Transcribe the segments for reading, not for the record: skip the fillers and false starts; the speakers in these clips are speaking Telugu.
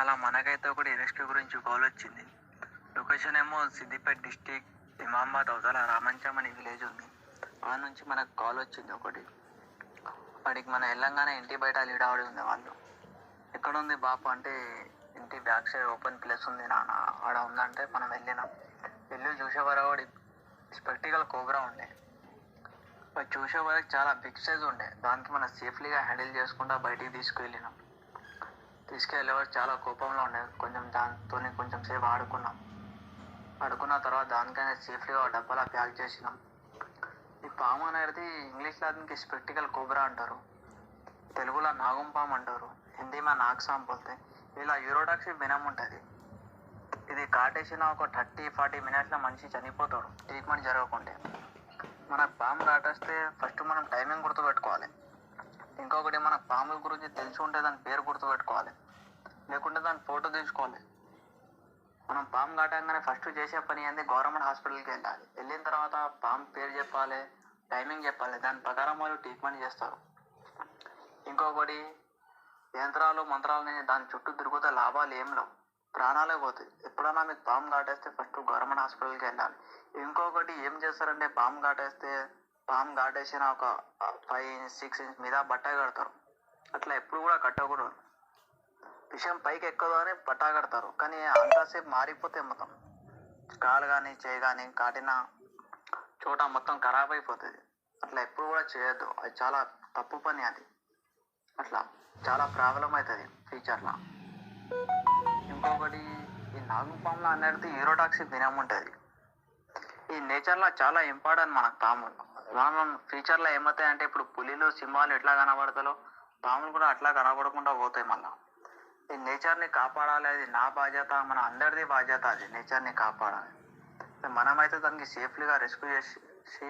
అలా మనకైతే ఒకటి రెస్క్యూ గురించి కాల్ వచ్చింది. లొకేషన్ ఏమో సిద్దిపేట డిస్టిక్ ఇమామాబాద్ అవతల రామంచం అనే విలేజ్ ఉంది. ఆ నుంచి మనకు కాల్ వచ్చింది ఒకటి. వాడికి మన వెళ్ళంగానే ఇంటి బయట లీడావిడి ఉంది. వాళ్ళు ఎక్కడ ఉంది బాపు అంటే ఇంటి బ్యాక్ సైడ్ ఓపెన్ ప్లేస్ ఉంది నాన్న ఆడ ఉందంటే మనం వెళ్ళినాం. వెళ్ళి చూసే వరకు వాడి స్పెక్టికల్ కోబ్రా ఉండే. అది చూసే వరకు చాలా బిగ్ సైజ్ ఉండే. దానికి మనం సేఫ్లీగా హ్యాండిల్ చేసుకుంటా బయటికి తీసుకువెళ్ళినాం. తీసుకెళ్ళేవాడు చాలా కోపంలో ఉండే. దాంతో కొంచెం సేపు ఆడుకున్న తర్వాత దానికైనా సేఫ్లీగా డబ్బాలా ప్యాక్ చేసినాం. ఈ పాము అనేది ఇంగ్లీష్లో దీనికి స్పెక్టికల్ కోబ్రా అంటారు, తెలుగులో నాగం పాము అంటారు, హిందీలో నాగ్సాం పోతే. ఇలా యూరోడాక్సిక్ వెనమ్ ఉంటుంది. ఇది కాటేసిన ఒక 30-40 మినిట్స్లో మనిషి చనిపోతాడు ట్రీట్మెంట్ జరగకుంటే. మనకు పాము కాటేస్తే ఫస్ట్ మనం టైమింగ్ గుర్తుపెట్టుకోవాలి. ఇంకొకటి మనకు పాముల గురించి తెలిసి ఉంటే దాని పేరు గుర్తుపెట్టుకోవాలి, లేకుంటే దాని ఫోటో తీసుకోవాలి. మనం పాము కాటంగానే ఫస్ట్ చేసే పని ఏంది, గవర్నమెంట్ హాస్పిటల్కి వెళ్ళాలి. వెళ్ళిన తర్వాత పాము పేరు చెప్పాలి, టైమింగ్ చెప్పాలి. దాని ప్రకారం వాళ్ళు ట్రీట్మెంట్ చేస్తారు. ఇంకొకటి యంత్రాలు మంత్రాలని దాని చుట్టూ తిరుగుతే లాభాలు ఏం లేవు, ప్రాణాలే పోతాయి. ఎప్పుడైనా మీకు పాము కాటేస్తే ఫస్ట్ గవర్నమెంట్ హాస్పిటల్కి వెళ్ళాలి. ఇంకొకటి ఏం చేస్తారంటే పాము కాటేసిన ఒక 5-6 ఇంచ్ మీద బట్ట కడతారు. అట్లా ఎప్పుడు కూడా కట్టకూడదు. విషయం పైకి ఎక్కదు అని బట్ట కడతారు, కానీ అంతసేపు మారిపోతే మొత్తం కాలు కానీ చేయి కానీ కాటిన చోట మొత్తం ఖరాబ్ అయిపోతుంది. అట్లా ఎప్పుడు కూడా చేయొద్దు, అది చాలా తప్పు పని. అది అట్లా చాలా ప్రాబ్లం అవుతుంది ఫ్యూచర్లో. ఇంకొకటి ఈ నాగుపాములో అనేది యూరోటాక్సిక్ వెనమ్ ఉంటుంది. ఈ నేచర్లో చాలా ఇంపార్టెంట్ మనకు పాములు. మనం ఫ్యూచర్లో ఏమవుతాయి అంటే ఇప్పుడు పులిలు సింహాలు ఎట్లా కనబడతాయో పాములు కూడా అట్లా కనబడకుండా పోతాయి. మళ్ళీ ఈ నేచర్ని కాపాడాలి, అది నా బాధ్యత, మన అందరిది బాధ్యత. అది నేచర్ని కాపాడాలి. మనమైతే దానికి సేఫ్లీగా రెస్క్యూ చేసి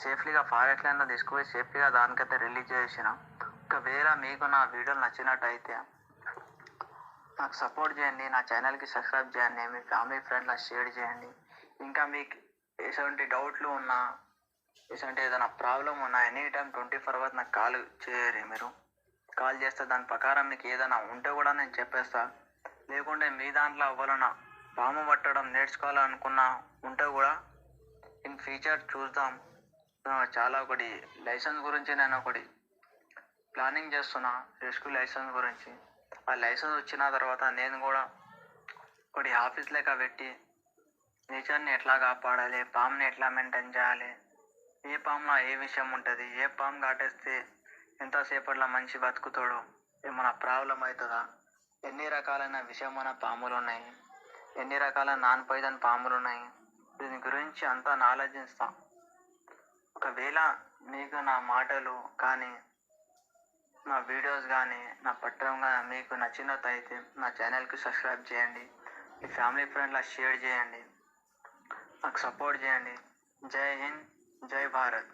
సేఫ్లీగా ఫారెస్ట్ లైన్లో తీసుకుపోయి సేఫ్లీగా దానికైతే రిలీజ్ చేసినాం. ఒకవేళ మీకు నా వీడియోలు నచ్చినట్టయితే నాకు సపోర్ట్ చేయండి, నా ఛానల్కి సబ్స్క్రైబ్ చేయండి, మీ ఫ్యామిలీ ఫ్రెండ్స్లో షేర్ చేయండి. ఇంకా మీకు ఎటువంటి డౌట్లు ఉన్నా, ఎటువంటి ఏదైనా ప్రాబ్లం ఉన్నా ఎనీ టైం 24 hours నాకు కాల్ చేయరు. మీరు కాల్ చేస్తే దాని ప్రకారం మీకు ఏదైనా ఉంటే కూడా నేను చెప్పేస్తా. లేకుంటే మీ దాంట్లో అవ్వాలన్నా పాము పట్టడం నేర్చుకోవాలనుకున్నా ఉంటే కూడా ఇన్ ఫ్యూచర్ చూద్దాం. చాలా ఒకటి లైసెన్స్ గురించి నేను ఒకటి ప్లానింగ్ చేస్తున్నా, రెస్క్యూ లైసెన్స్ గురించి. ఆ లైసెన్స్ వచ్చిన తర్వాత నేను కూడా ఒకటి ఆఫీస్ లెక్క పెట్టి నేచర్ని ఎట్లా కాపాడాలి, పాముని ఎట్లా మెయింటైన్ చేయాలి, ఏ పాములో ఏ విషయం ఉంటుంది, ఏ పాము కాటేస్తే ఎంతసేపట్లో మనిషి బతుకుతాడు, ఏమైనా ప్రాబ్లం అవుతుందా, ఎన్ని రకాలైన విషమైన పాములు ఉన్నాయి, ఎన్ని రకాల నాన్ పాయిజన్ పాములు ఉన్నాయి, దీని గురించి అంతా నాలెడ్జ్ ఇస్తాం. ఒకవేళ మీకు నా మాటలు కానీ నా వీడియోస్ కానీ నా పట్టడం కానీ మీకు నచ్చినట్టయితే నా ఛానల్కి సబ్స్క్రైబ్ చేయండి, మీ ఫ్యామిలీ ఫ్రెండ్లా షేర్ చేయండి, నాకు సపోర్ట్ చేయండి. జై హింద్, జై భారత్.